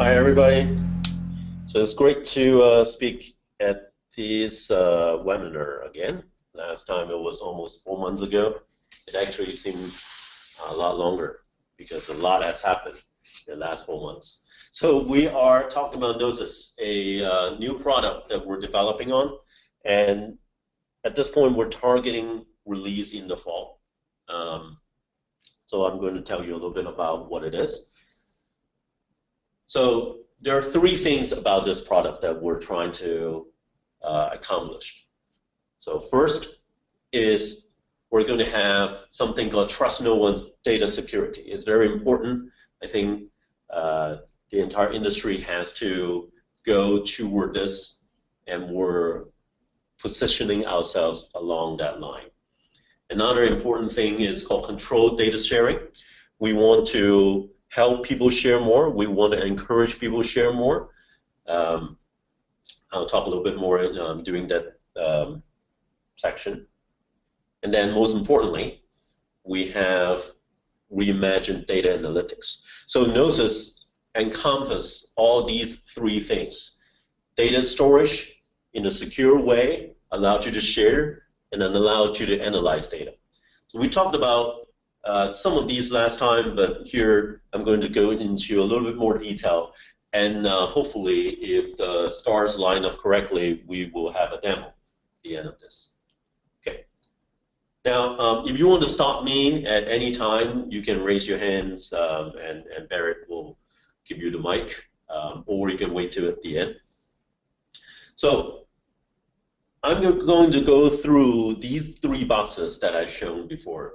Hi, everybody. So it's great to speak at this webinar again. Last time it was almost 4 months ago. It actually seemed a lot longer because a lot has happened in the last 4 months. So we are talking about Gnosiz, a new product that we're developing on. And at this point, we're targeting release in the fall. So I'm going to tell you a little bit about what it is. So there are 3 things about this product that we're trying to accomplish. So first is we're going to have something called Trust No One's data security. It's very important. I think the entire industry has to go toward this, and we're positioning ourselves along that line. Another important thing is called controlled data sharing. We want to help people share more. We want to encourage people to share more. I'll talk a little bit more during that section. And then most importantly, we have reimagined data analytics. So Gnosiz encompasses all these 3 things. Data storage in a secure way, allows you to share, and then allows you to analyze data. So we talked about some of these last time, but here I'm going to go into a little bit more detail. And hopefully, if the stars line up correctly, we will have a demo at the end of this. Okay. Now, if you want to stop me at any time, you can raise your hands, and Barrett will give you the mic, or you can wait till at the end. So I'm going to go through these 3 boxes that I've shown before: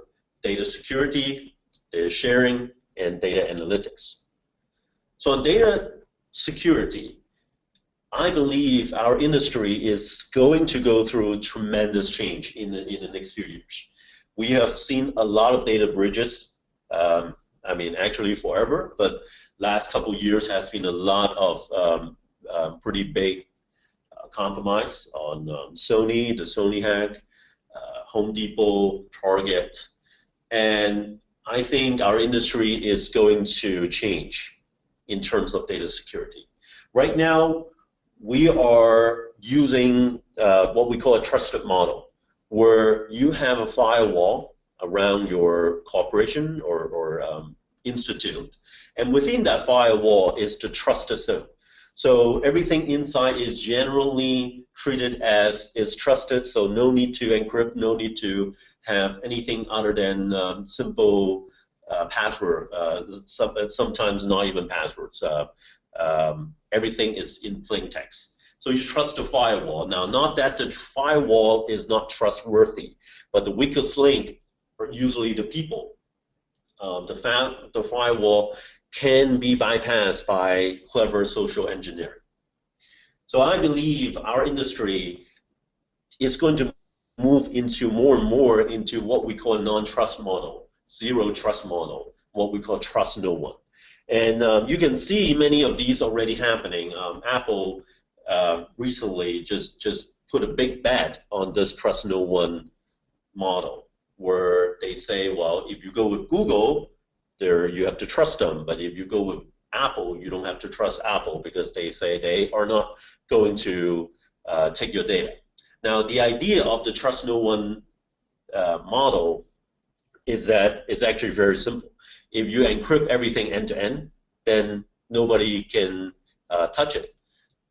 data security, data sharing, and data analytics. So on data security, I believe our industry is going to go through tremendous change in the next few years. We have seen a lot of data bridges, I mean actually forever, but last couple years has been a lot of pretty big compromise on Sony, the Sony hack, Home Depot, Target. And I think our industry is going to change in terms of data security. Right now, we are using what we call a trusted model, where you have a firewall around your corporation or institute, and within that firewall is the trusted zone. So everything inside is generally treated as is trusted, so no need to encrypt, no need to have anything other than simple password, sometimes not even passwords. Everything is in plain text. So you trust the firewall. Now, not that the firewall is not trustworthy, but the weakest link are usually the people. The firewall can be bypassed by clever social engineering. So I believe our industry is going to move into more and more into what we call a non-trust model, zero trust model, what we call trust no one. And you can see many of these already happening. Apple recently just put a big bet on this trust no one model, where they say, well, if you go with Google, you have to trust them, but if you go with Apple, you don't have to trust Apple, because they say they are not going to take your data. Now, the idea of the trust no one model is that it's actually very simple. If you encrypt everything end to end, then nobody can touch it.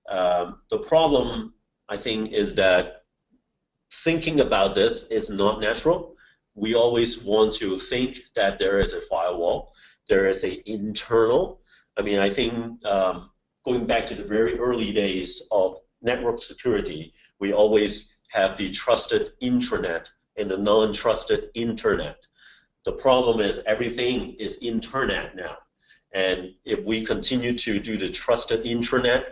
The problem, I think, is that thinking about this is not natural. We always want to think that there is a firewall, there is an internal. I mean, I think going back to the very early days of network security, we always have the trusted intranet and the non-trusted internet. The problem is everything is internet now. And if we continue to do the trusted intranet,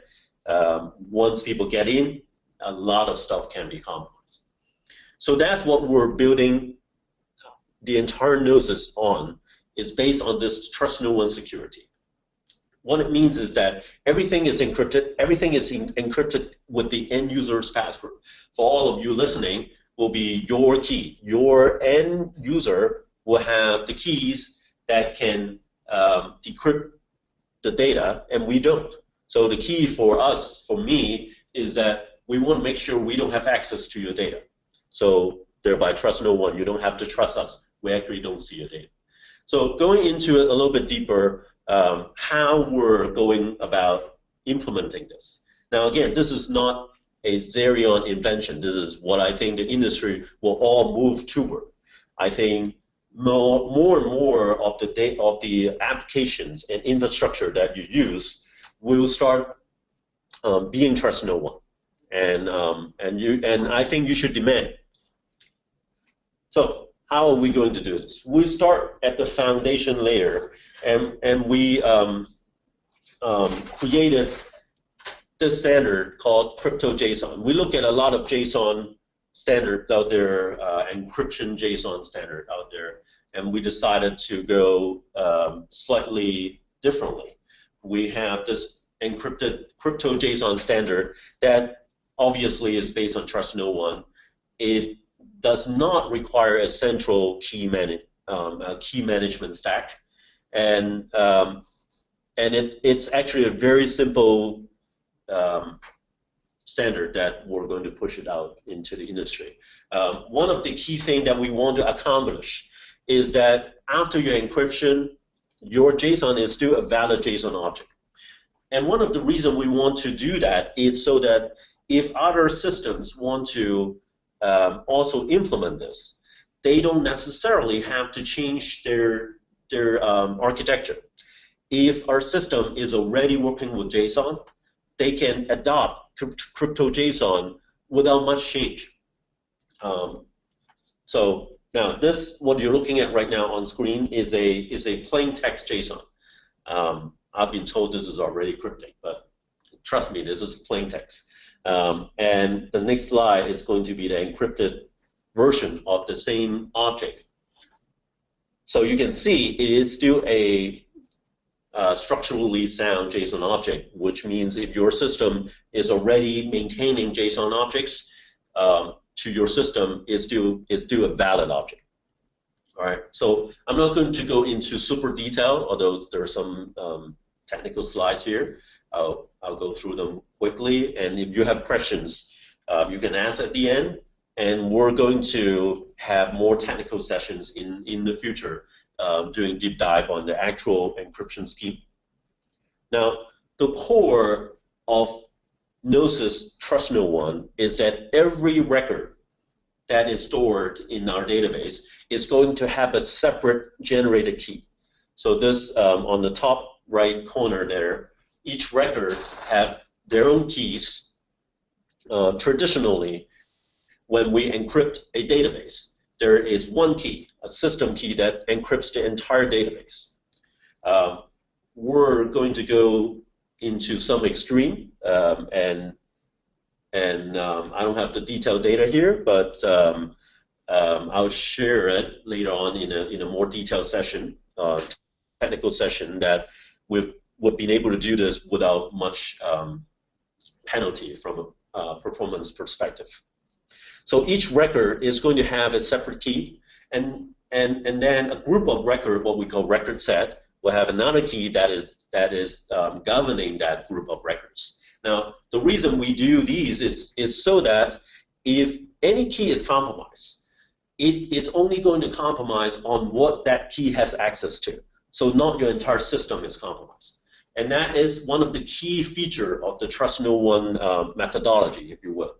once people get in, a lot of stuff can be compromised. So that's what we're building the entire Gnosiz on, is based on this trust no one security. What it means is that everything is encrypted. Everything is encrypted with the end user's password. For all of you listening, will be your key. Your end user will have the keys that can decrypt the data, and we don't. So the key for us, for me, is that we want to make sure we don't have access to your data. So thereby trust no one. You don't have to trust us. We actually don't see your data. So going into it a little bit deeper, how we're going about implementing this. Now again, this is not a Zerion invention. This is what I think the industry will all move toward. I think more and more of the applications and infrastructure that you use will start being trust no one, and I think you should demand it. So how are we going to do this? We start at the foundation layer, and we created this standard called crypto JSON. We look at a lot of JSON standards out there, encryption JSON standard out there, and we decided to go slightly differently. We have this encrypted crypto JSON standard that obviously is based on trust no one. It does not require a central key management stack, and it's actually a very simple standard that we're going to push it out into the industry. One of the key things that we want to accomplish is that after your encryption, your JSON is still a valid JSON object. And one of the reasons we want to do that is so that if other systems want to also implement this, they don't necessarily have to change their architecture. If our system is already working with JSON, they can adopt crypto JSON without much change. So now this, what you're looking at right now on screen, is a plain text JSON. I've been told this is already cryptic, but trust me, this is plain text. And the next slide is going to be the encrypted version of the same object. So you can see it is still a structurally sound JSON object, which means if your system is already maintaining JSON objects, to your system is still a valid object. All right. So I'm not going to go into super detail, although there are some technical slides here. I'll go through them quickly, and if you have questions, you can ask at the end. And we're going to have more technical sessions in the future, doing deep dive on the actual encryption scheme. Now, the core of Gnosiz Trust No One is that every record that is stored in our database is going to have a separate generated key. So this, on the top right corner there, each record have their own keys. Traditionally, when we encrypt a database, there is one key, a system key, that encrypts the entire database. We're going to go into some extreme, and I don't have the detailed data here, but I'll share it later on in a more detailed session, technical session, that we've been able to do this without much penalty from a performance perspective. So each record is going to have a separate key, and then a group of record, what we call record set, will have another key that is governing that group of records. Now, the reason we do these is so that if any key is compromised, it's only going to compromise on what that key has access to. So not your entire system is compromised. And that is one of the key features of the Trust No One methodology, if you will,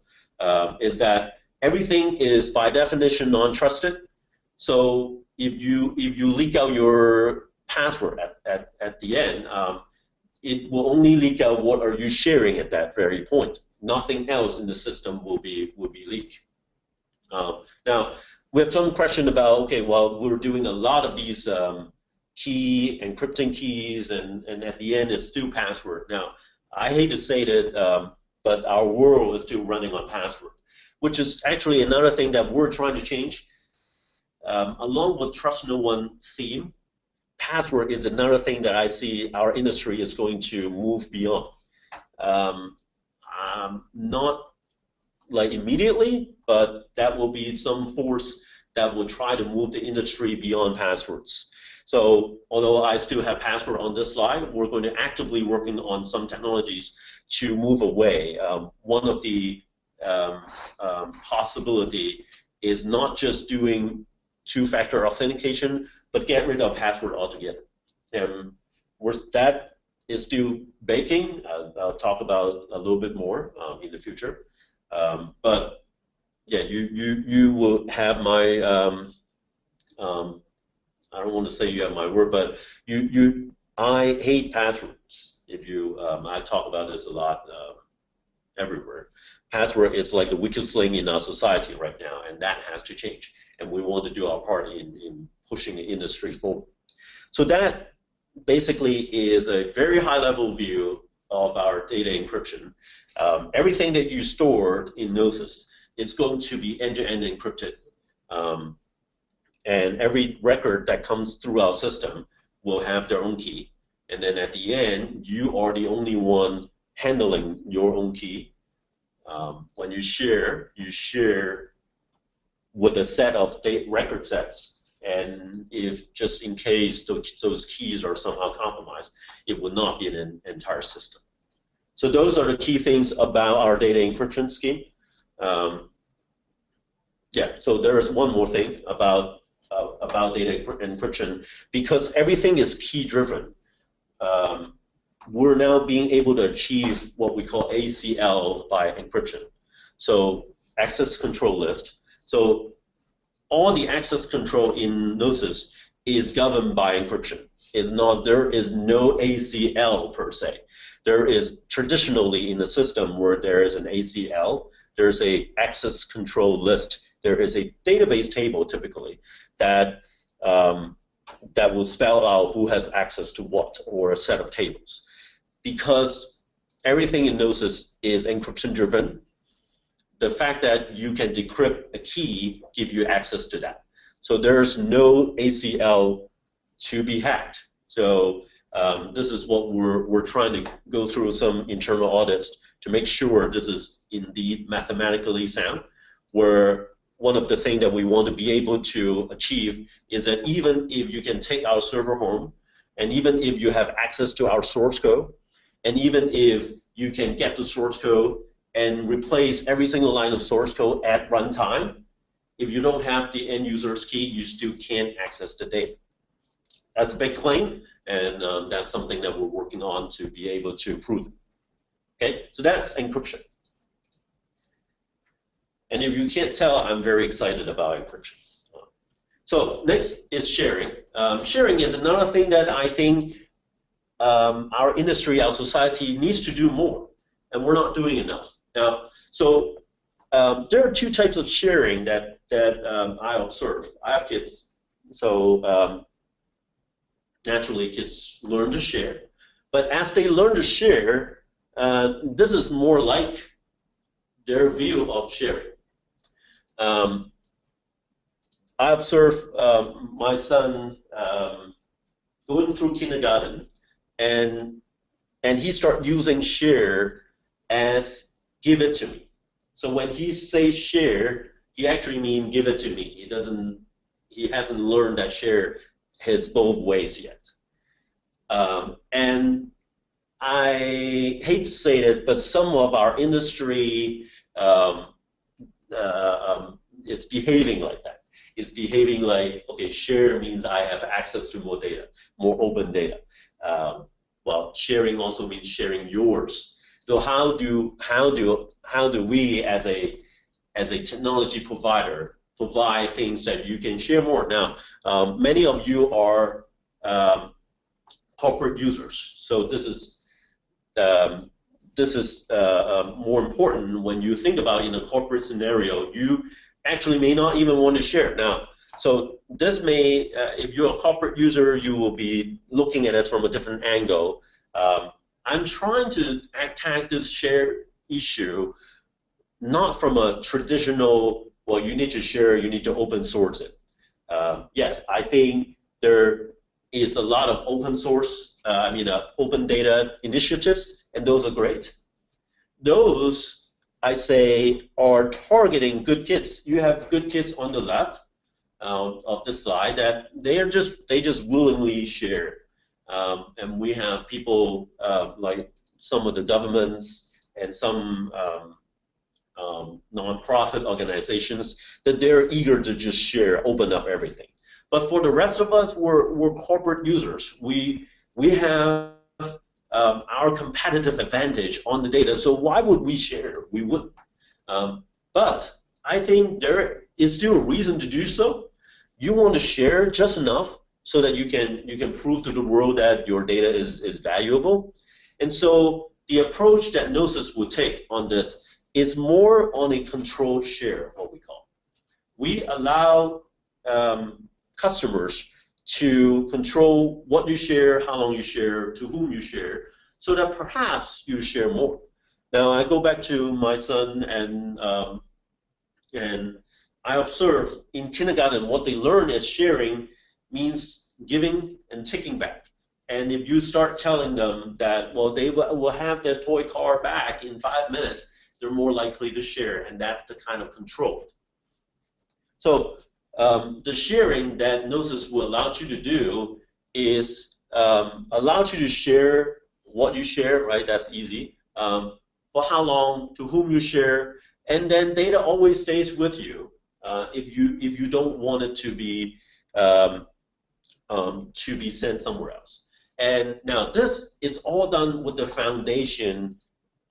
is that everything is by definition non-trusted. So if you leak out your password at the end, it will only leak out what are you sharing at that very point. Nothing else in the system will be leaked. Now we have some question about, okay, well, we're doing a lot of these key encrypting keys, and at the end it's still password. Now I hate to say that, but our world is still running on password, which is actually another thing that we're trying to change. Along with Trust No One theme, password is another thing that I see our industry is going to move beyond. Not like immediately, but that will be some force that will try to move the industry beyond passwords. So although I still have password on this slide, we're going to actively working on some technologies to move away. One of the possibility is not just doing two-factor authentication, but get rid of password altogether. And that is still baking. I'll talk about a little bit more in the future. But yeah, you will have my I don't want to say you have my word, but I hate passwords. If you I talk about this a lot everywhere. Password is like the weakest link in our society right now, and that has to change. And we want to do our part in pushing the industry forward. So that basically is a very high-level view of our data encryption. Everything that you stored in Gnosiz is going to be end-to-end encrypted. And every record that comes through our system will have their own key. And then at the end, you are the only one handling your own key. When you share with a set of record sets. And if just in case those keys are somehow compromised, it would not be an entire system. So those are the key things about our data encryption scheme. Yeah, so there is one more thing about data encryption. Because everything is key-driven, we're now being able to achieve what we call ACL by encryption. So access control list. So all the access control in Gnosiz is governed by encryption. There is no ACL per se. There is traditionally in the system where there is an ACL, there's a access control list. There is a database table typically that will spell out who has access to what, or a set of tables. Because everything in Gnosiz is encryption driven, the fact that you can decrypt a key gives you access to that. So there's no ACL to be hacked. So this is what we're trying to go through some internal audits to make sure this is indeed mathematically sound, where one of the things that we want to be able to achieve is that even if you can take our server home, and even if you have access to our source code, and even if you can get the source code and replace every single line of source code at runtime, if you don't have the end user's key, you still can't access the data. That's a big claim, and that's something that we're working on to be able to prove. Okay, so that's encryption. And if you can't tell, I'm very excited about encryption. So next is sharing. Sharing is another thing that I think our industry, our society needs to do more, and we're not doing enough. Now, so there are two types of sharing that I observe. I have kids, so naturally kids learn to share. But as they learn to share, this is more like their view of sharing. I observe my son going through kindergarten, and he started using share as give it to me. So when he says share, he actually means give it to me. He hasn't learned that share has both ways yet. And I hate to say it, but some of our industry it's behaving like that. It's behaving like, okay, share means I have access to more data, more open data. Well, sharing also means sharing yours. So how do we as a technology provider provide things that you can share more? Now, many of you are corporate users, so this is more important when you think about in a corporate scenario. You actually may not even want to share. Now, so this may, if you're a corporate user, you will be looking at it from a different angle. I'm trying to attack this share issue not from a traditional, well, you need to share, you need to open source it. Yes, I think there is a lot of open source, open data initiatives, and those are great. Those, I say, are targeting good kids. You have good kids on the left, of this slide that they just willingly share, and we have people like some of the governments and some non-profit organizations that they're eager to just share, open up everything. But for the rest of us, we're corporate users. We have our competitive advantage on the data. So why would we share? We wouldn't. But I think there is still a reason to do so. You want to share just enough so that you can prove to the world that your data is valuable. And so the approach that Gnosiz will take on this is more on a controlled share, what we call. We allow customers to control what you share, how long you share, to whom you share, so that perhaps you share more. Now I go back to my son, and I observe in kindergarten what they learn is sharing means giving and taking back. And if you start telling them that, well, they will have their toy car back in 5 minutes, they're more likely to share, and that's the kind of control. So the sharing that Gnosiz will allow you to do is allow you to share what you share, right? That's easy. For how long, to whom you share, and then data always stays with you if you don't want it to be sent somewhere else. And now this is all done with the foundation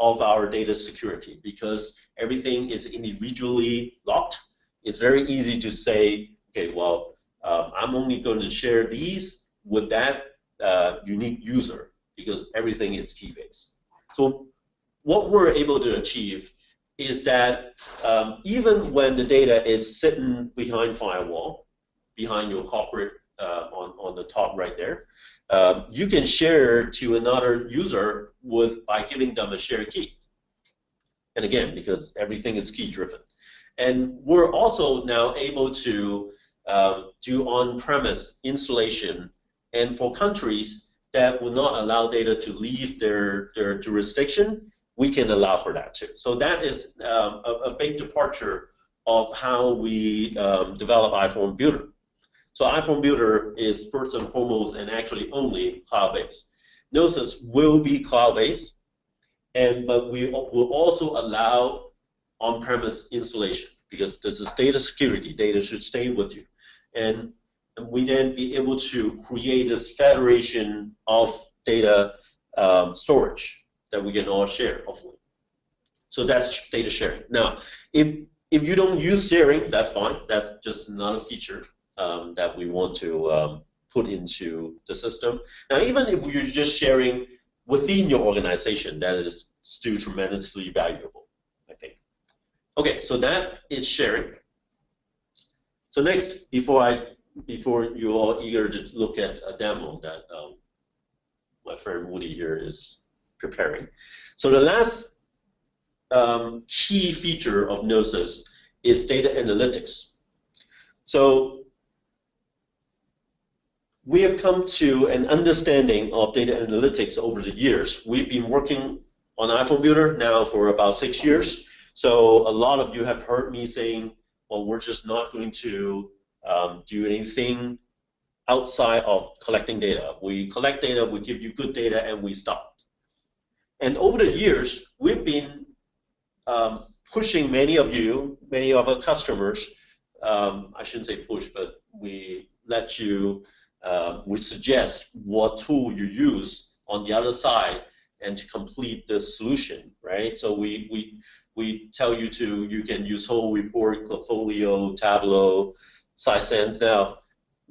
of our data security, because everything is individually locked. It's very easy to say, okay, well, I'm only going to share these with that unique user, because everything is key-based. So what we're able to achieve is that even when the data is sitting behind firewall, behind your corporate on the top right there, you can share to another user by giving them a shared key. And again, because everything is key-driven. And we're also now able to do on-premise installation, and for countries that will not allow data to leave their jurisdiction, we can allow for that too. So that is a big departure of how we develop iPhone Builder. So iPhone Builder is first and foremost and actually only cloud-based. Gnosiz will be cloud-based, but we will also allow on-premise installation, because this is data security. Data should stay with you. And we then be able to create this federation of data storage that we can all share, hopefully. So that's data sharing. Now, if you don't use sharing, that's fine. That's just another feature that we want to put into the system. Now, even if you're just sharing within your organization, that is still tremendously valuable, I think. Okay, so that is sharing. So next, before you're all eager to look at a demo that my friend Woody here is preparing. So the last key feature of Gnosiz is data analytics. So we have come to an understanding of data analytics over the years. We've been working on iPhone Builder now for about 6 years. So a lot of you have heard me saying, well, we're just not going to do anything outside of collecting data. We collect data, we give you good data, and we stop. And over the years, we've been pushing many of our customers, I shouldn't say push, but we let you, we suggest what tool you use on the other side and to complete this solution, right? So we tell you you can use Whole Report, Cloudfolio, Tableau, Sisense. Now,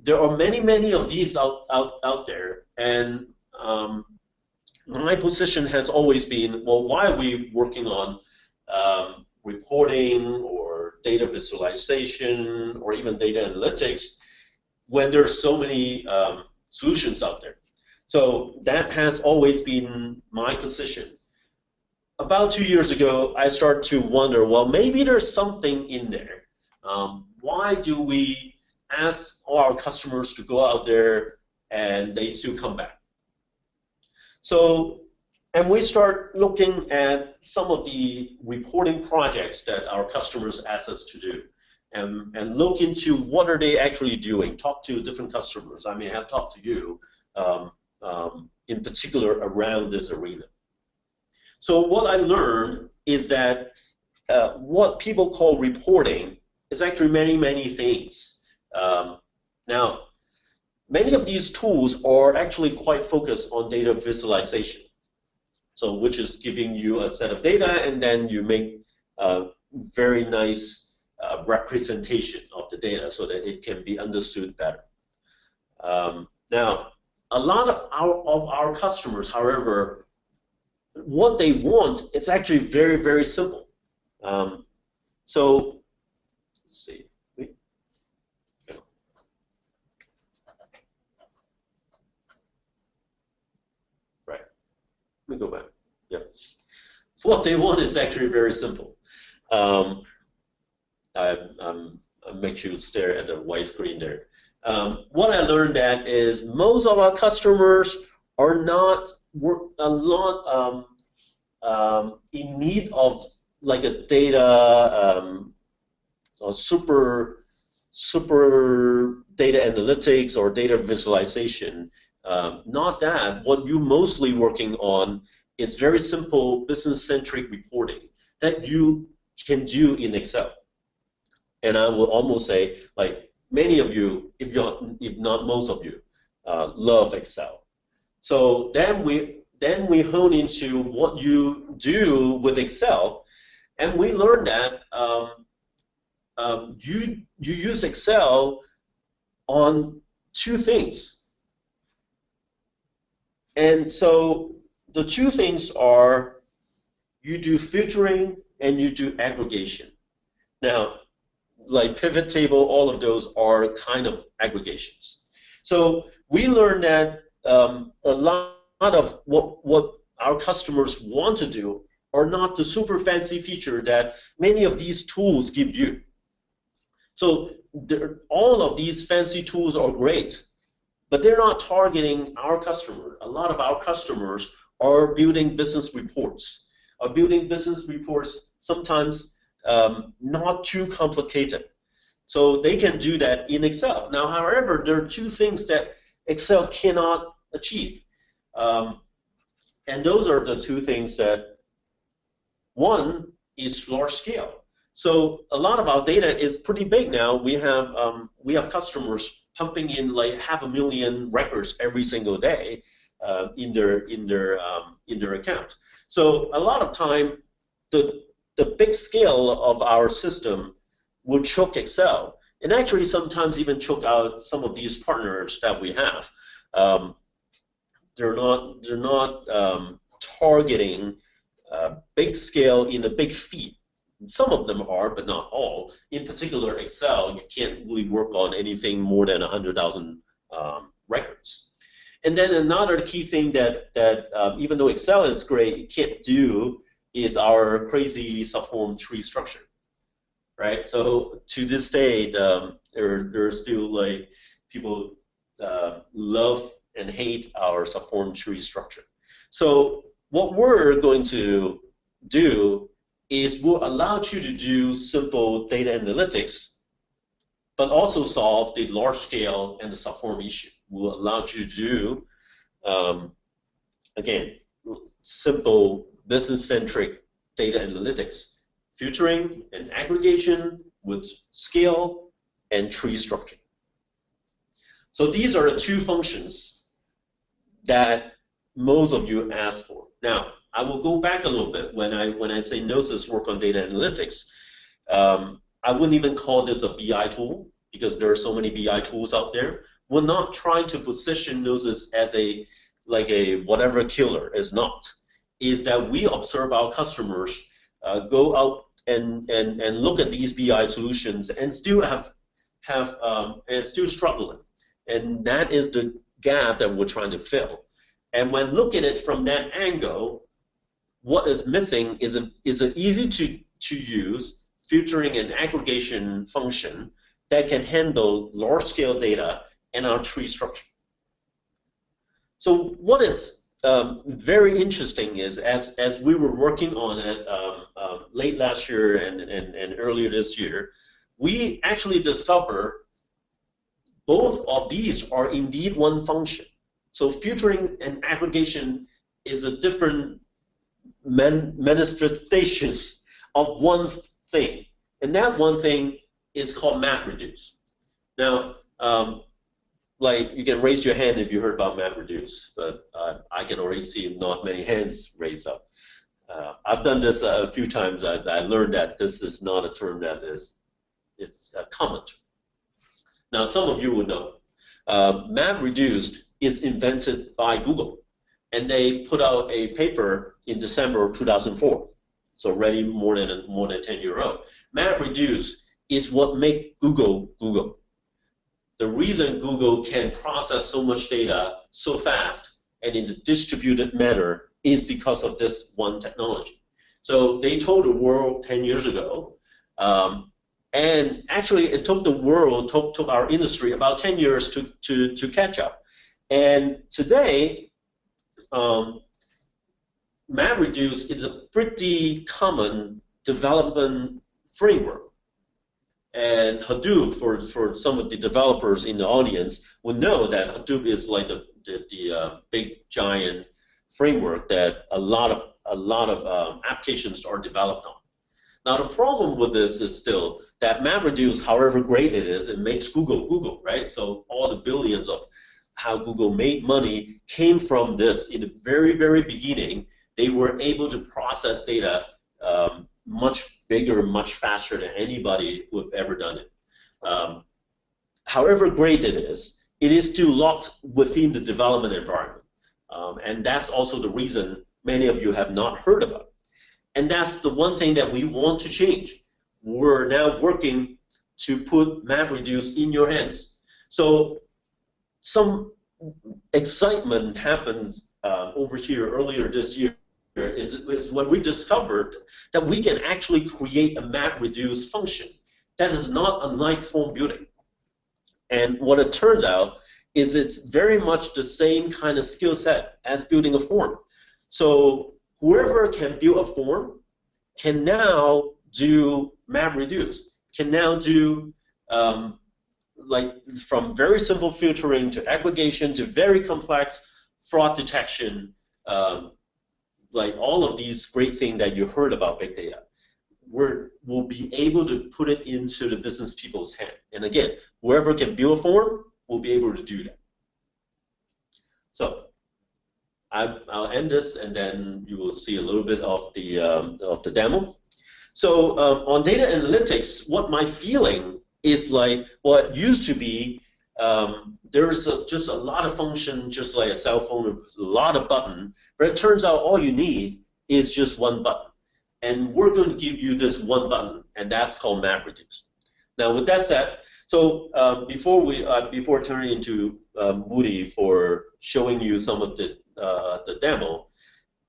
there are many of these out there, and my position has always been, well, why are we working on reporting or data visualization or even data analytics when there's so many solutions out there? So that has always been my position. About 2 years ago, I started to wonder, well, maybe there's something in there. Why do we ask all our customers to go out there and they still come back? So, and we start looking at some of the reporting projects that our customers ask us to do. and look into what are they actually doing. Talk to different customers. I may have talked to you in particular around this arena. So what I learned is that what people call reporting is actually many things. Now, many of these tools are actually quite focused on data visualization. So which is giving you a set of data, and then you make a very nice representation of the data so that it can be understood better. Now, a lot of our customers, however, what they want is actually very simple. So let's see. Let me go back. Yeah. What they want is actually very simple. I make you stare at the white screen there. What I learned that is most of our customers are not in need of like a data or super data analytics or data visualization. Not that. What you're mostly working on is very simple business-centric reporting that you can do in Excel. And I will almost say, like, many of you, if not most of you, love Excel. So then we hone into what you do with Excel, and we learned that you use Excel on two things. And so the two things are you do filtering and you do aggregation. Now, like pivot table, all of those are kind of aggregations. So we learned that a lot of what our customers want to do are not the super fancy feature that many of these tools give you. So all of these fancy tools are great, but they're not targeting our customer. A lot of our customers are building business reports, sometimes not too complicated. So they can do that in Excel. Now, however, there are two things that Excel cannot achieve. And those are the two things that, one is large scale. So a lot of our data is pretty big now. We have customers pumping in like 500,000 records every single day in their account. So a lot of time, the big scale of our system will choke Excel, and actually sometimes even choke out some of these partners that we have. They're not targeting big scale in a big feed. Some of them are, but not all. In particular, Excel, you can't really work on anything more than 100,000 records. And then another key thing that even though Excel is great, it can't do is our crazy subform tree structure, right? So to this day, there's still like people love and hate our subform tree structure. So what we're going to do is we'll allow you to do simple data analytics, but also solve the large scale and the subform issue. We'll allow you to do, again, simple business-centric data analytics, filtering and aggregation with scale and tree structure. So these are the two functions that most of you ask for. Now, I will go back a little bit. When I say Gnosiz work on data analytics, I wouldn't even call this a BI tool because there are so many BI tools out there. We're not trying to position Gnosiz as a whatever killer. It's not. Is that we observe our customers go out and look at these BI solutions and still and still struggling, and that is the gap that we're trying to fill. And when looking at it from that angle, what is missing is an easy to use filtering and aggregation function that can handle large scale data and our tree structure. So what is very interesting is as we were working on it late last year and earlier this year, we actually discover both of these are indeed one function. So filtering and aggregation is a different manifestation of one thing. And that one thing is called MapReduce. Now, like, you can raise your hand if you heard about MapReduce, but I can already see not many hands raised up. I've done this a few times. I learned that this is not a term that is common. Now, some of you would know. MapReduce is invented by Google, and they put out a paper in December of 2004. So already more than 10 years old. MapReduce is what makes Google Google. The reason Google can process so much data so fast and in a distributed manner is because of this one technology. So they told the world 10 years ago, and actually it took the world, took our industry about 10 years to catch up. And today, MapReduce is a pretty common development framework. And Hadoop, for some of the developers in the audience, would know that Hadoop is like the big giant framework that a lot of applications are developed on. Now the problem with this is still that MapReduce, however great it is, it makes Google Google, right? So all the billions of how Google made money came from this. In the very, very beginning, they were able to process data much bigger, much faster than anybody who have ever done it. However great it is still locked within the development environment. And that's also the reason many of you have not heard about. And that's the one thing that we want to change. We're now working to put MapReduce in your hands. So some excitement happens over here earlier this year is when we discovered that we can actually create a MapReduce function that is not unlike form building. And what it turns out is it's very much the same kind of skill set as building a form. So whoever can build a form can now do MapReduce, can now do like from very simple filtering to aggregation to very complex fraud detection, like all of these great things that you heard about big data. We'll be able to put it into the business people's hand. And again, whoever can build a form will be able to do that. So I'll end this, and then you will see a little bit of the demo. So on data analytics, what my feeling is like what used to be, there's just a lot of function, just like a cell phone, with a lot of button, but it turns out all you need is just one button. And we're going to give you this one button, and that's called MapReduce. Now, with that said, so before turning into Moody for showing you some of the demo,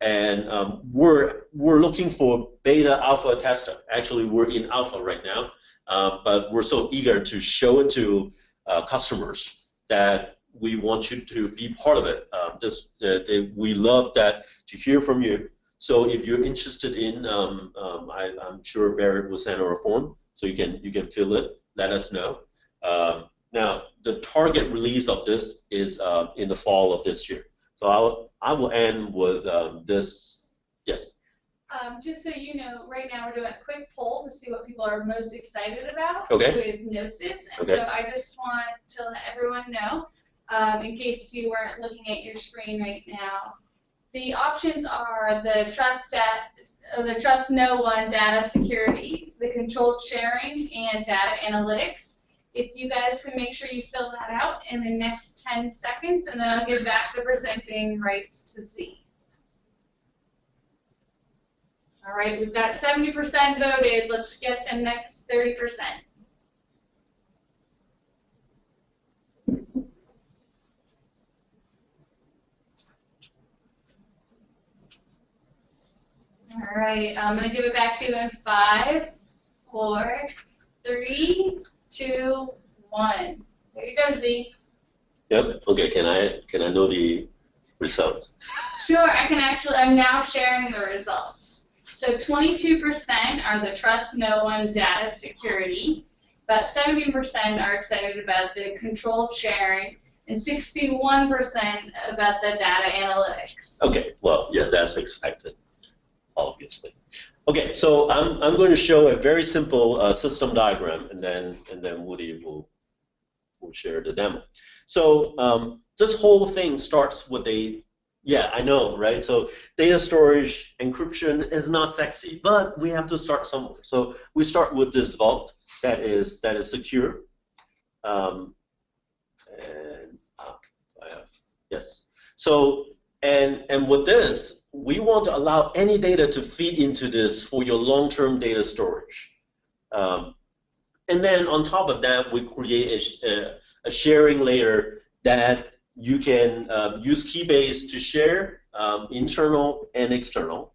and we're looking for beta alpha tester. Actually, we're in alpha right now, but we're so eager to show it to customers that we want you to be part of it. We love that to hear from you. So if you're interested in, I'm sure Barrett will send her a form, so you can fill it. Let us know. Now the target release of this is in the fall of this year. So I will end with this. Yes. Just so you know, right now we're doing a quick poll to see what people are most excited about with Gnosiz. And so I just want to let everyone know, in case you weren't looking at your screen right now, the options are the trust no one data security, the controlled sharing, and data analytics. If you guys can make sure you fill that out in the next 10 seconds, and then I'll give back the presenting rights to Z. All right, we've got 70% voted. Let's get the next 30%. All right, I'm going to give it back to you in 5, 4, 3, 2, 1. There you go, Z. Yep. Okay. Can I know the result? Sure. I'm now sharing the results. So 22% are the trust no one data security, about 70% are excited about the controlled sharing, and 61% about the data analytics. Okay, well, yeah, that's expected, obviously. Okay, so I'm going to show a very simple system diagram, and then Woody will share the demo. So this whole thing starts with a, yeah, I know, right? So data storage encryption is not sexy, but we have to start somewhere. So we start with this vault that is secure. And I have, yes. So and with this, we want to allow any data to feed into this for your long-term data storage. And then on top of that, we create a sharing layer that you can use Keybase to share internal and external.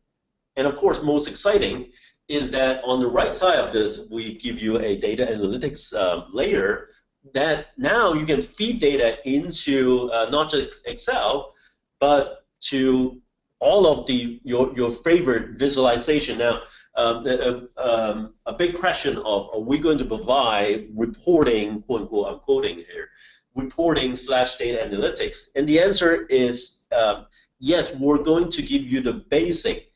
And of course, most exciting is that on the right side of this, we give you a data analytics layer that now you can feed data into not just Excel, but to all of your favorite visualization. Now, a big question of, are we going to provide reporting, quote unquote, I'm quoting here, reporting / data analytics? And the answer is yes, we're going to give you the basic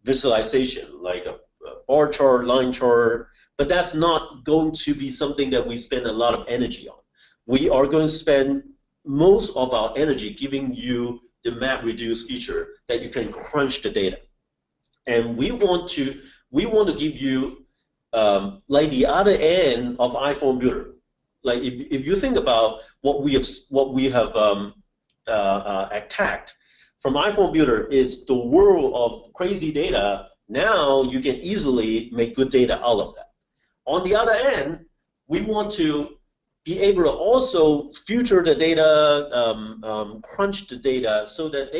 visualization, like a bar chart, line chart, but that's not going to be something that we spend a lot of energy on. We are going to spend most of our energy giving you the MapReduce feature that you can crunch the data. And we want to give you like the other end of iPhone Builder. Like if you think about what we have attacked from iPhone Builder is the world of crazy data. Now you can easily make good data out of that. On the other end, we want to be able to also filter the data, crunch the data, so that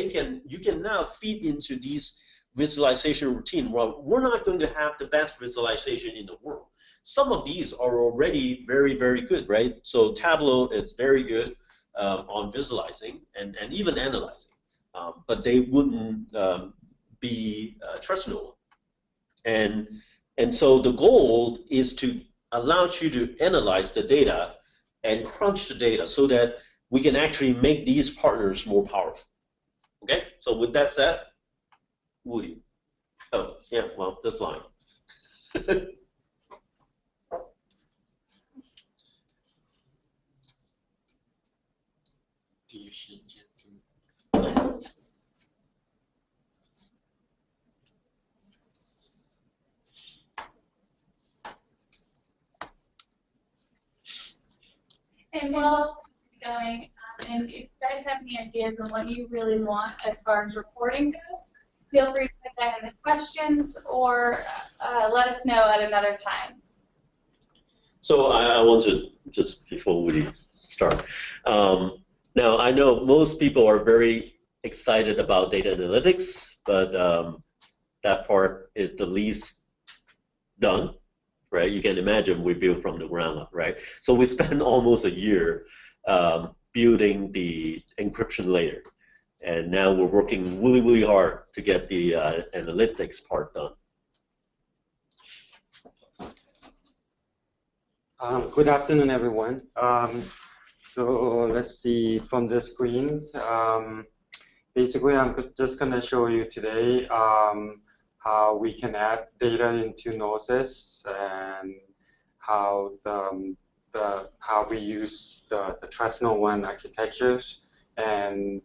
you can now feed into these visualization routine. Well, we're not going to have the best visualization in the world. Some of these are already very, very good, right? So Tableau is very good on visualizing and even analyzing, but they wouldn't be trustable. And so the goal is to allow you to analyze the data and crunch the data so that we can actually make these partners more powerful. Okay, so with that said, Woody. Oh, yeah, well, this line. Do you change it to And while it's going, and if you guys have any ideas on what you really want as far as reporting goes, feel free to put that in the questions or let us know at another time. So I want to, just before we start, now I know most people are very excited about data analytics, but that part is the least done. Right? You can imagine we built from the ground up, right? So we spent almost a year building the encryption layer, and now we're working really, really hard to get the analytics part done. Good afternoon, everyone. So let's see from the screen. Basically, I'm just going to show you today how we can add data into Gnosiz and how how we use the Trust No One architectures. And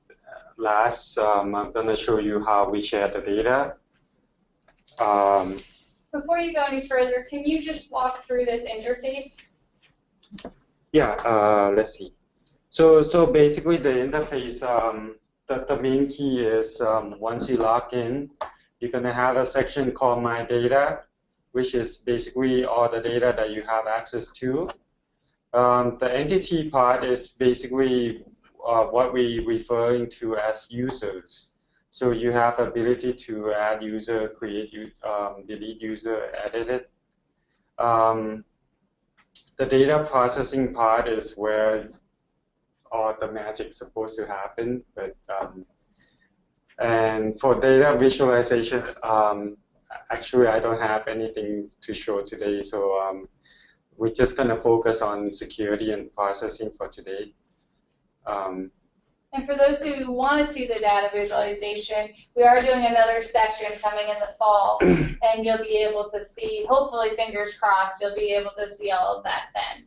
last, I'm going to show you how we share the data. Before you go any further, can you just walk through this interface? Yeah, let's see. So basically, the interface, the main key is once you log in, you're going to have a section called My Data, which is basically all the data that you have access to. The entity part is basically what we're referring to as users. So you have the ability to add user, create, delete user, edit it. The data processing part is where all the magic's supposed to happen, but and for data visualization, actually I don't have anything to show today, so we're just going to focus on security and processing for today. And for those who want to see the data visualization, we are doing another session coming in the fall, and you'll be able to see, hopefully, fingers crossed, you'll be able to see all of that then.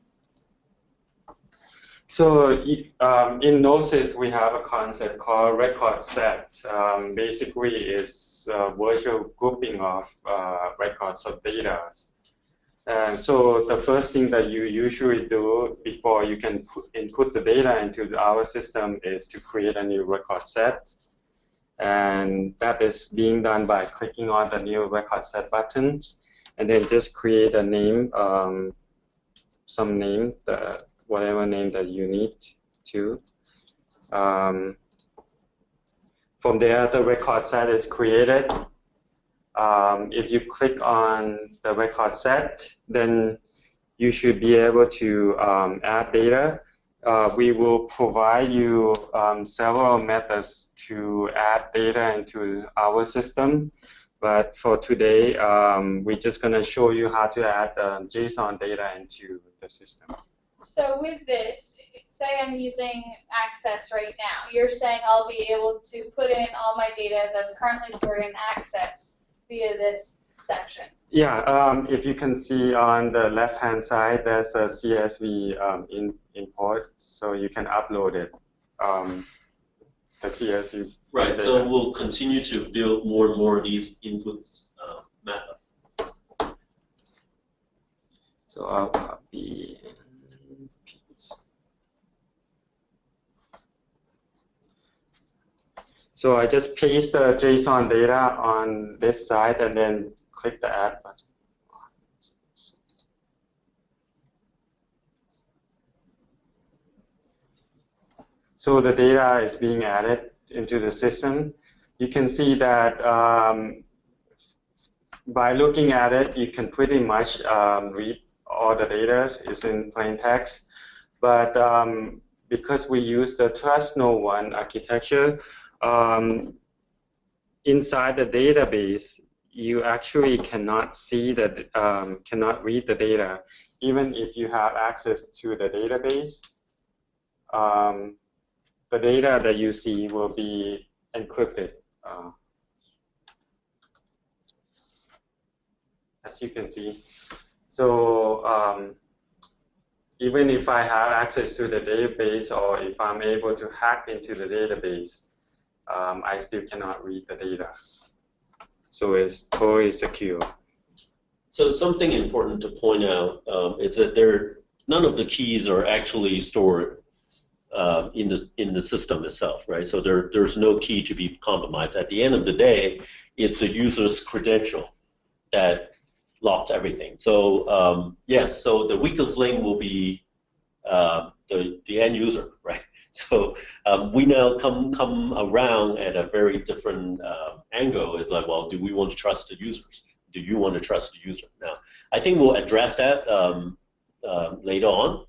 So in Gnosiz, we have a concept called record set. Basically, it's a virtual grouping of records of data. And so the first thing that you usually do before you can input the data into our system is to create a new record set. And that is being done by clicking on the new record set button, and then just create a name, some name, whatever name that you need to. From there, the record set is created. If you click on the record set, then you should be able to add data. We will provide you several methods to add data into our system. But for today, we're just going to show you how to add JSON data into the system. So with this, say I'm using Access right now. You're saying I'll be able to put in all my data that's currently stored in Access via this section. Yeah, if you can see on the left-hand side, there's a CSV import, so you can upload it. The CSV. Right. So we'll continue to build more and more of these inputs method. So I'll copy and paste. So I just paste the JSON data on this side and then click the add button. So the data is being added into the system. You can see that by looking at it, you can pretty much read all the data. It's in plain text. But because we use the trust no one architecture, inside the database, you actually cannot see the, cannot read the data, even if you have access to the database. The data that you see will be encrypted, as you can see. So even if I have access to the database, or if I'm able to hack into the database, I still cannot read the data. So it's totally secure. So something important to point out is that none of the keys are actually stored in the system itself, right? So there's no key to be compromised. At the end of the day, it's the user's credential that locks everything. So yes, so the weakest link will be the end user, right? So we now come around at a very different angle. It's like, well, do we want to trust the users? Do you want to trust the user? Now, I think we'll address that later on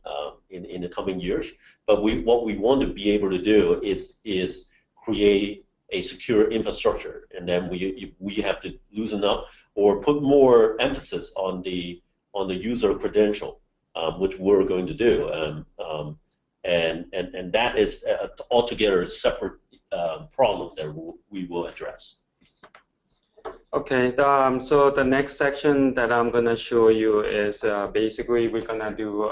in the coming years. But what we want to be able to do is create a secure infrastructure, and then we have to loosen up or put more emphasis on the user credential, which we're going to do. And that is altogether a separate problem that we will address. Okay, so the next section that I'm going to show you is basically we're going to do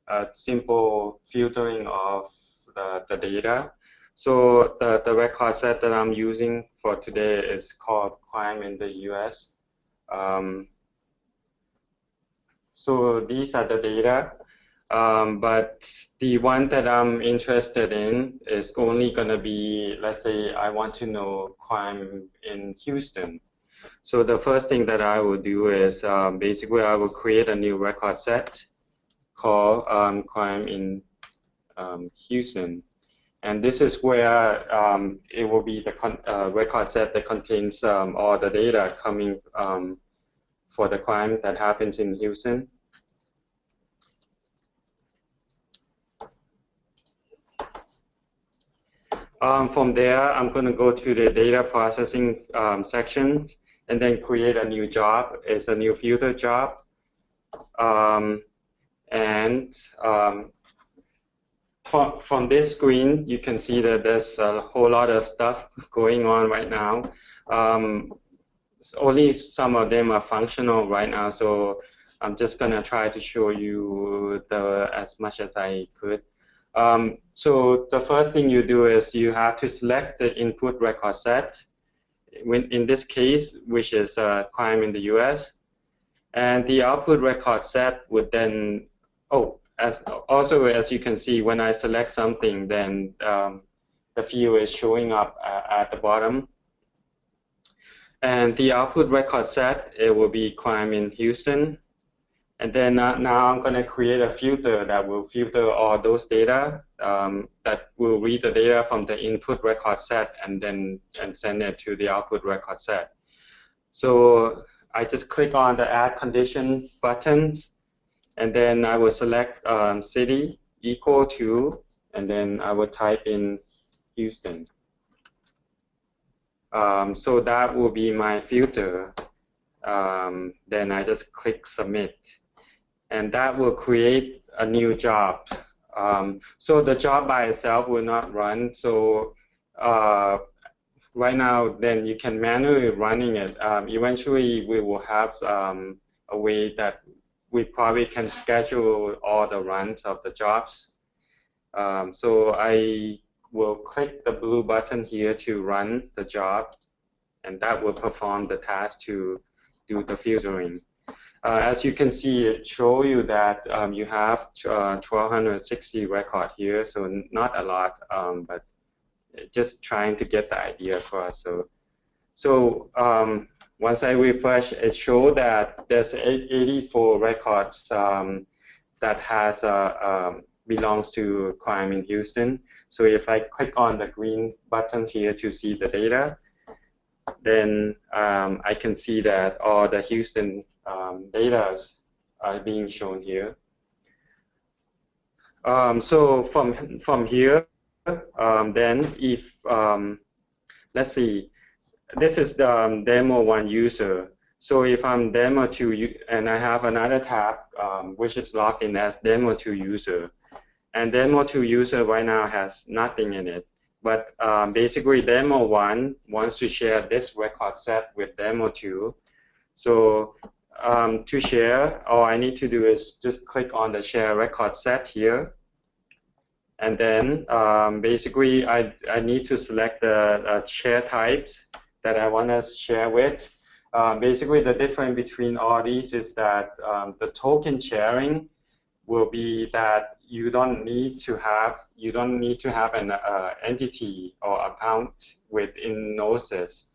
a simple filtering of the data. So the record set that I'm using for today is called Crime in the US. So these are the data. But the one that I'm interested in is only going to be, let's say I want to know crime in Houston. So the first thing that I will do is basically I will create a new record set called crime in Houston. And this is where it will be the record set that contains all the data coming for the crime that happens in Houston. From there, I'm going to go to the data processing section and then create a new job. It's a new filter job. And from this screen, you can see that there's a whole lot of stuff going on right now. Only some of them are functional right now, so I'm just going to try to show you as much as I could. So the first thing you do is you have to select the input record set, in this case, which is crime in the US. And the output record set would then, as you can see, when I select something, then the field is showing up at the bottom. And the output record set, it will be crime in Houston. And then now I'm going to create a filter that will filter all those data that will read the data from the input record set and send it to the output record set. So I just click on the add condition button, and then I will select city equal to, and then I will type in Houston. So that will be my filter. Then I just click submit. And that will create a new job. So the job by itself will not run. So right now, then you can manually running it. Eventually, we will have a way that we probably can schedule all the runs of the jobs. So I will click the blue button here to run the job, and that will perform the task to do the filtering. As you can see, it shows you that you have 1,260 record here, so not a lot, but just trying to get the idea across. So once I refresh, it shows that there's 84 records that has belongs to crime in Houston. So if I click on the green buttons here to see the data, then I can see that all the Houston data are being shown here. So from here, then if let's see, this is the demo 1 user. So if I'm demo 2 and I have another tab which is logged in as demo 2 user, and demo 2 user right now has nothing in it. But basically, demo 1 wants to share this record set with demo 2. So to share, all I need to do is just click on the share record set here. And then basically, I need to select the share types that I want to share with. Basically, the difference between all these is that the token sharing will be that you don't need to have an entity or account within Gnosiz.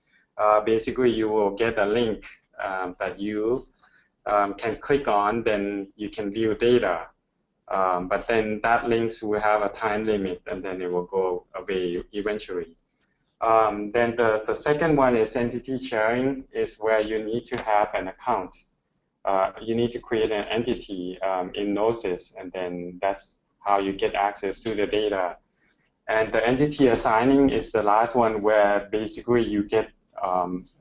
Basically, you will get a link that you can click on, then you can view data. But then that links will have a time limit, and then it will go away eventually. Then the second one is entity sharing, is where you need to have an account. You need to create an entity in Gnosiz, and then that's how you get access to the data. And the entity assigning is the last one, where basically you get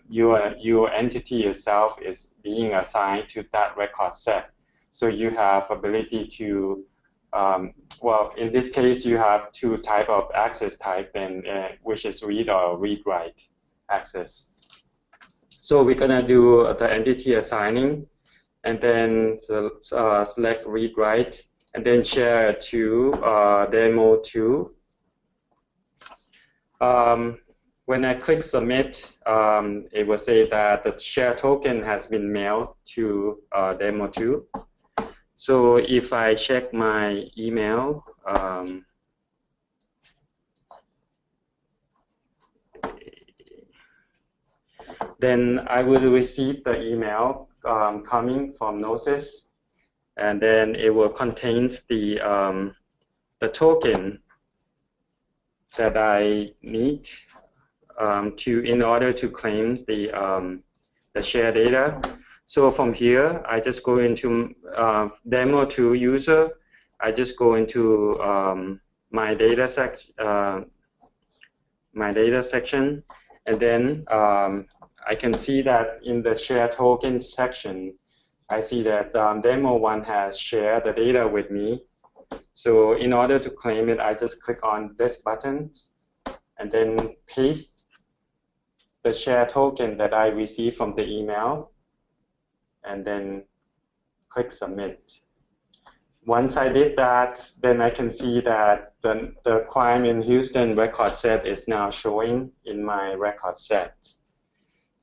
your entity itself is being assigned to that record set. So you have ability to, well, in this case, you have 2 type of access type, and which is read or read-write access. So we're gonna do the entity assigning, and then select read-write, and then share to demo 2. When I click submit, it will say that the share token has been mailed to demo 2. So if I check my email, then I will receive the email coming from Gnosiz, and then it will contain the token that I need in order to claim the share data. So from here, I just go into demo 2 user. I just go into my data section, and then I can see that in the share token section, I see that demo one has shared the data with me. So in order to claim it, I just click on this button and then paste the share token that I received from the email, and then click submit. Once I did that, then I can see that the crime in Houston record set is now showing in my record set.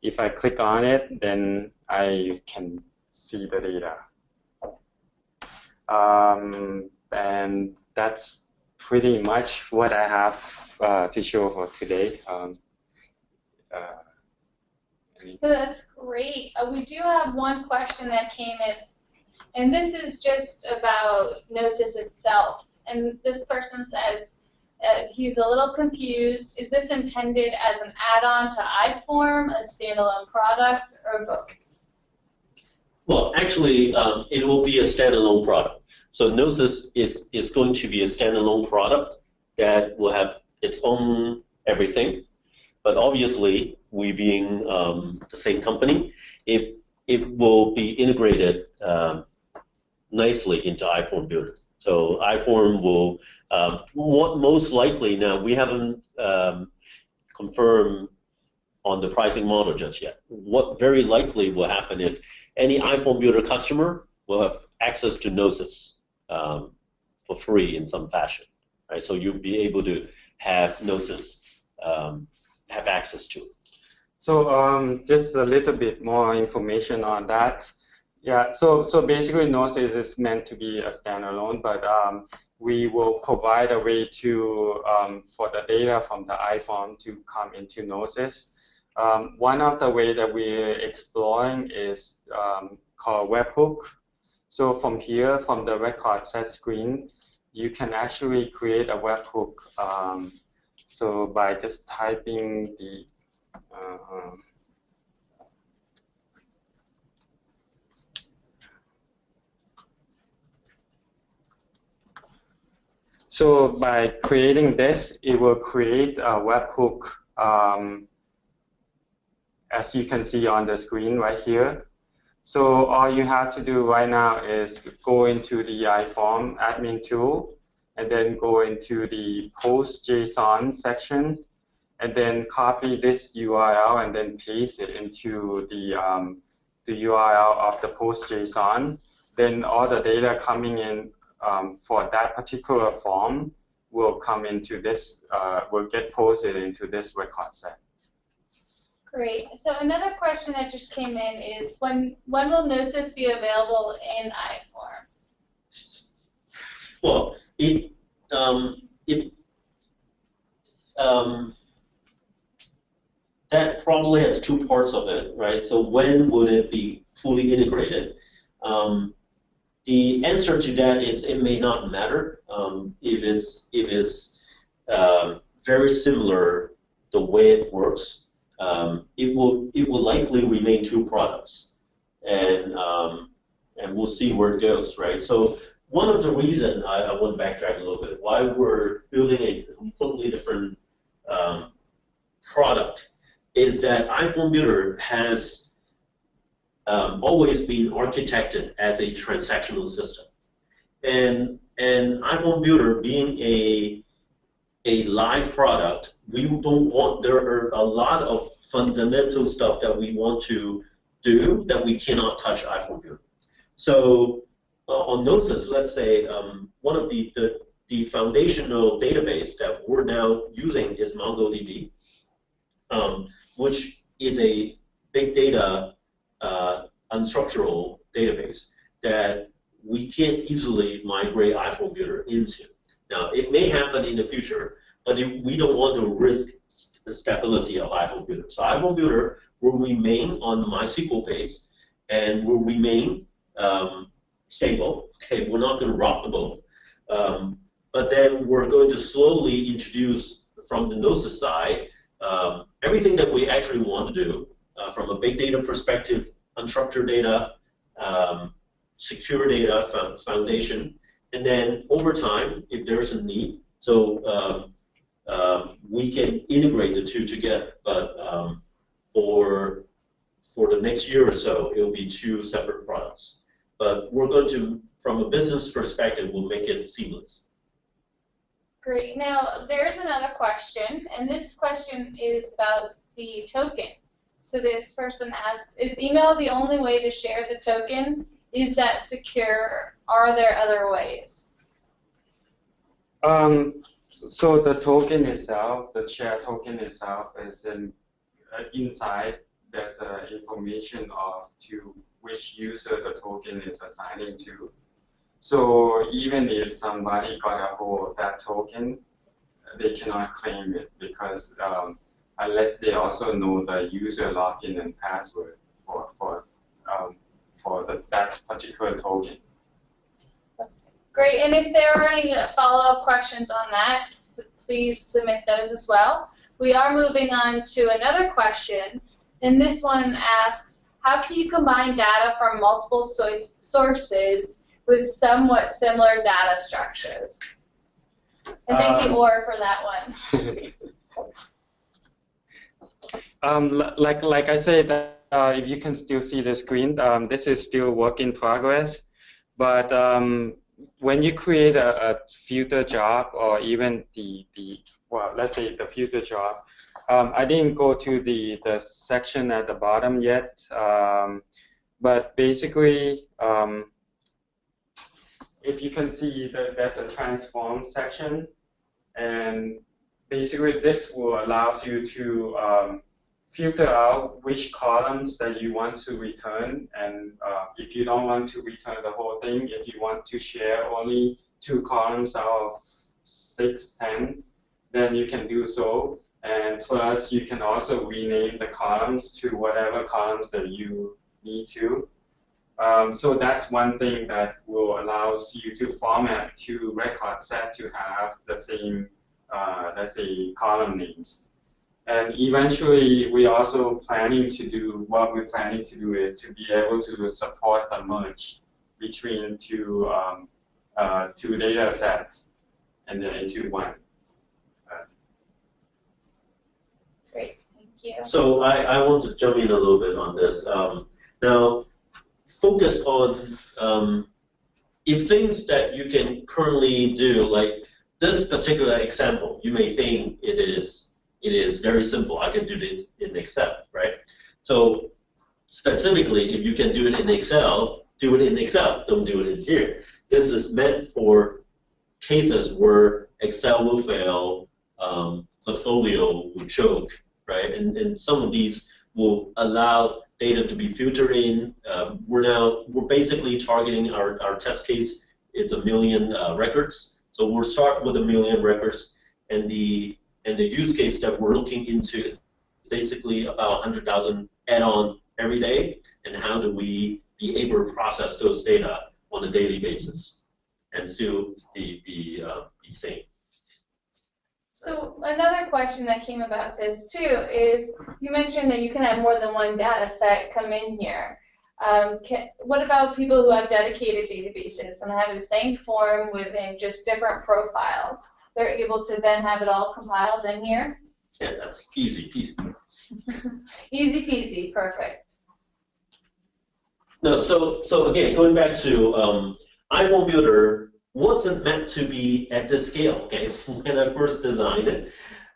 If I click on it, then I can see the data. And that's pretty much what I have to show for today. That's great. We do have one question that came in, and this is just about Gnosiz itself. And this person says he's a little confused. Is this intended as an add-on to iForm, a standalone product, or both? Well, actually, it will be a standalone product. So Gnosiz is going to be a standalone product that will have its own everything. But obviously, we being the same company, it will be integrated nicely into iForm Builder. So iForm will, most likely, now we haven't confirmed on the pricing model just yet. What very likely will happen is any iForm Builder customer will have access to Gnosiz for free in some fashion, right? So you'll be able to have Gnosiz have access to it. So just a little bit more information on that. Yeah, so basically Gnosiz is meant to be a standalone, but we will provide a way to for the data from the iForm to come into Gnosiz. One of the ways that we're exploring is called Webhook. So from here, from the record set screen, you can actually create a webhook. So by just typing the so by creating this, it will create a webhook as you can see on the screen right here. So all you have to do right now is go into the iForm admin tool and then go into the post JSON section and then copy this URL and then paste it into the URL of the post JSON. Then all the data coming in for that particular form will come into this, will get posted into this record set. Great. So another question that just came in is when will Gnosiz be available in iForm? Well, that probably has two parts of it, right? So when would it be fully integrated? The answer to that is it may not matter if it's very similar the way it works. It will likely remain two products, and we'll see where it goes, right? So one of the reasons I want to backtrack a little bit why we're building a completely different product is that iForm Builder has always been architected as a transactional system, and iForm Builder being a live product, we don't want, there are a lot of fundamental stuff that we want to do that we cannot touch iForm Builder. So on Gnosiz, let's say one of the foundational database that we're now using is MongoDB, which is a big data unstructured database that we can't easily migrate iForm Builder into. Now, it may happen in the future, but we don't want to risk the stability of iForm Builder. So iForm Builder will remain on the MySQL base and will remain stable. Okay, we're not going to rock the boat. But then we're going to slowly introduce from the Gnosiz side everything that we actually want to do from a big data perspective, unstructured data, secure data foundation, and then over time, if there's a need, so we can integrate the two together. But for the next year or so, it will be two separate products. but we're going to, from a business perspective, we'll make it seamless. Great. Now, there's another question, and this question is about the token. So this person asks, is email the only way to share the token? Is that secure? Are there other ways? So the token itself, the share token itself, is inside. There's information of to which user the token is assigning to. So even if somebody got a hold of that token, they cannot claim it because unless they also know the user login and password for that particular token. Great, and if there are any follow-up questions on that, please submit those as well. We are moving on to another question, and this one asks, how can you combine data from multiple sources with somewhat similar data structures? And thank you, Or, for that one. Like I said, if you can still see the screen, this is still work in progress. But when you create a filter job, or even well, let's say the filter job, I didn't go to the section at the bottom yet. But basically, if you can see, there's a transform section, and basically this will allow you to filter out which columns that you want to return, and if you don't want to return the whole thing, if you want to share only 2 columns out of 6, 10, then you can do so. And plus, you can also rename the columns to whatever columns that you need to. So that's one thing that will allow you to format 2 record set to have the same, let's say, column names. And eventually, we're also planning to do, what we're planning to do is to be able to support the merge between two data sets and then into one. Great, thank you. So I want to jump in a little bit on this. Now, focus on if things that you can currently do, like this particular example, you may think it is very simple. I can do it in Excel, right? So specifically, if you can do it in Excel, do it in Excel. Don't do it in here. This is meant for cases where Excel will fail, portfolio will choke, right? And some of these will allow data to be filtered in. We're basically targeting our test case. It's 1 million records. So we'll start with 1 million records, and the use case that we're looking into is basically about 100,000 add-on every day, and how do we be able to process those data on a daily basis and still be sane. So another question that came about this too is, you mentioned that you can have more than one data set come in here. What about people who have dedicated databases and have the same form within just different profiles? They're able to then have it all compiled in here? Yeah, that's easy peasy. Easy peasy, perfect. No, so again, going back to iPhone Builder wasn't meant to be at this scale. Okay, when I first designed it,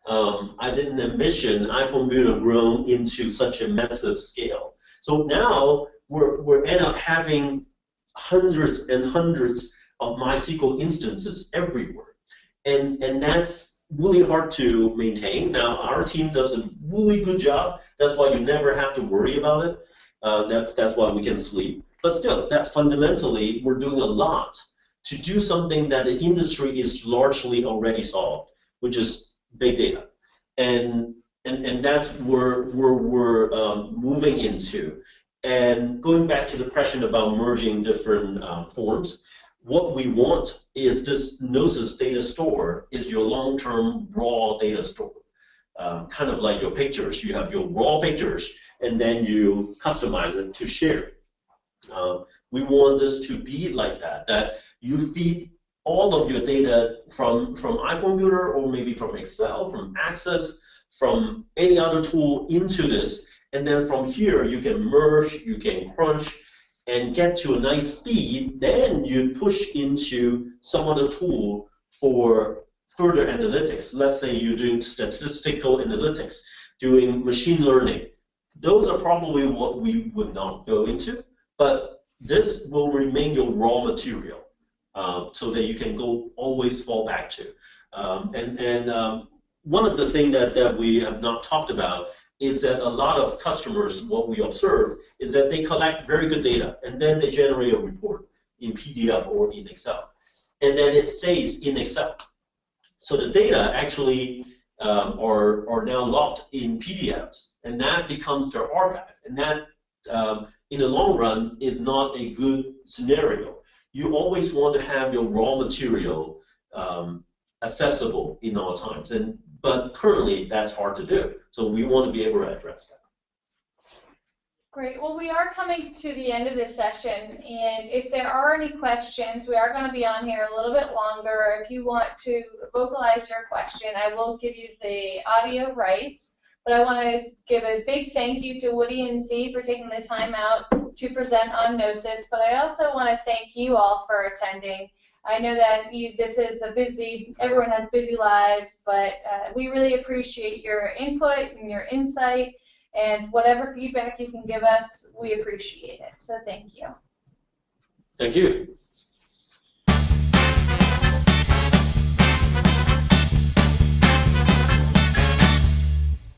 I didn't envision iPhone Builder grown into such a massive scale. So now we're end up having hundreds and hundreds of MySQL instances everywhere. And that's really hard to maintain. Now, our team does a really good job. That's why you never have to worry about it. That's why we can sleep. But still, that's fundamentally, we're doing a lot to do something that the industry is largely already solved, which is big data. And that's where we're moving into. And going back to the question about merging different forms, what we want is this Gnosiz data store is your long-term raw data store. Kind of like your pictures. You have your raw pictures, and then you customize it to share. We want this to be like that you feed all of your data from iPhone Builder, or maybe from Excel, from Access, from any other tool into this, and then from here you can merge, you can crunch, and get to a nice speed, then you push into some other tool for further analytics. Let's say you're doing statistical analytics, doing machine learning. Those are probably what we would not go into, but this will remain your raw material so that you can always fall back to. One of the things that we have not talked about is that a lot of customers, what we observe, is that they collect very good data, and then they generate a report in PDF or in Excel. And then it stays in Excel. So the data actually are now locked in PDFs, and that becomes their archive. And that, in the long run, is not a good scenario. You always want to have your raw material accessible in all times. But currently, that's hard to do. So we want to be able to address that. Great. Well, we are coming to the end of this session, and if there are any questions, we are going to be on here a little bit longer. If you want to vocalize your question, I will give you the audio rights. But I want to give a big thank you to Woody and Z for taking the time out to present on Gnosiz. But I also want to thank you all for attending. I know that this is everyone has busy lives, but we really appreciate your input and your insight, and whatever feedback you can give us, we appreciate it. So thank you. Thank you.